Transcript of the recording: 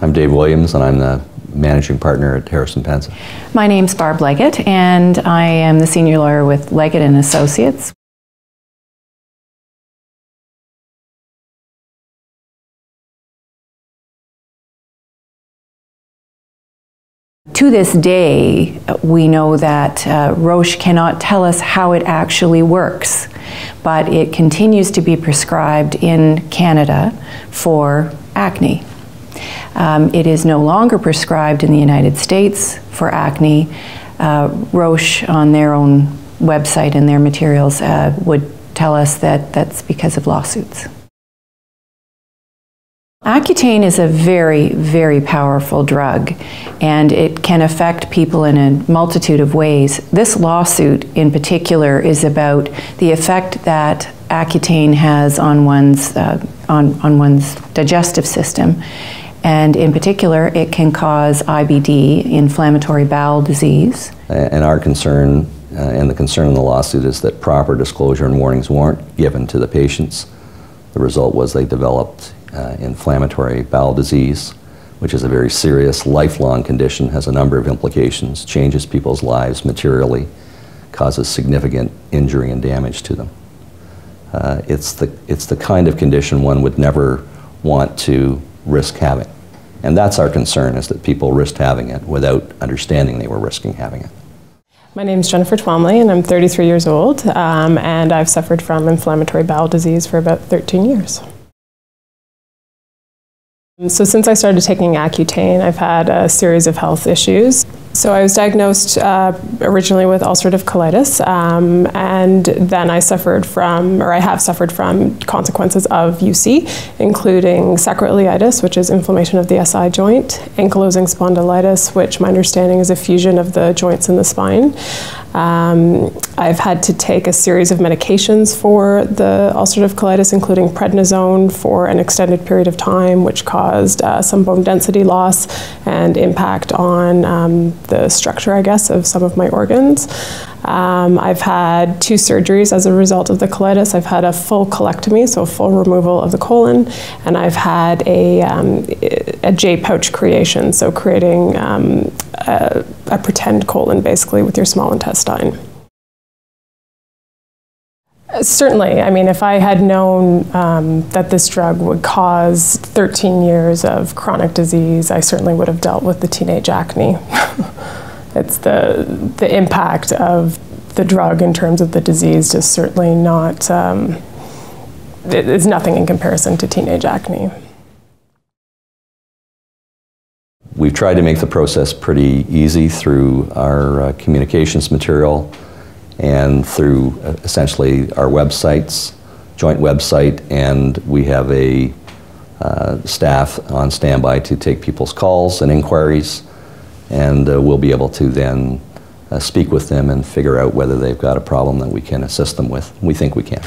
I'm Dave Williams, and I'm the managing partner at Harrison Pensa. My name's Barb Legate, and I am the senior lawyer with Legate and Associates. To this day, we know that Roche cannot tell us how it actually works, but it continues to be prescribed in Canada for acne. It is no longer prescribed in the United States for acne. Roche, on their own website and their materials, would tell us that that's because of lawsuits. Accutane is a very, very powerful drug, and it can affect people in a multitude of ways. This lawsuit in particular is about the effect that Accutane has on one's digestive system. And in particular, it can cause IBD, inflammatory bowel disease. And our concern, and the concern in the lawsuit, is that proper disclosure and warnings weren't given to the patients. The result was they developed inflammatory bowel disease, which is a very serious, lifelong condition, has a number of implications, changes people's lives materially, causes significant injury and damage to them. It's the kind of condition one would never want to risk having. And that's our concern, is that people risked having it without understanding they were risking having it. My name is Jennifer Twomley, and I'm 33 years old, and I've suffered from inflammatory bowel disease for about 13 years. So since I started taking Accutane, I've had a series of health issues. So I was diagnosed originally with ulcerative colitis, and then I suffered from, or I have suffered from, consequences of UC, including sacroiliitis, which is inflammation of the SI joint, ankylosing spondylitis, which my understanding is a fusion of the joints in the spine. I've had to take a series of medications for the ulcerative colitis, including prednisone for an extended period of time, which caused some bone density loss and impact on the structure, I guess, of some of my organs. I've had 2 surgeries as a result of the colitis. I've had a full colectomy, so a full removal of the colon, and I've had a J pouch creation, so creating a pretend colon, basically, with your small intestine. Certainly. I mean, if I had known that this drug would cause 13 years of chronic disease, I certainly would have dealt with the teenage acne. It's the impact of the drug in terms of the disease is certainly not, it's nothing in comparison to teenage acne. We've tried to make the process pretty easy through our communications material and through essentially our websites, joint website, and we have a staff on standby to take people's calls and inquiries, and we'll be able to then speak with them and figure out whether they've got a problem that we can assist them with. We think we can.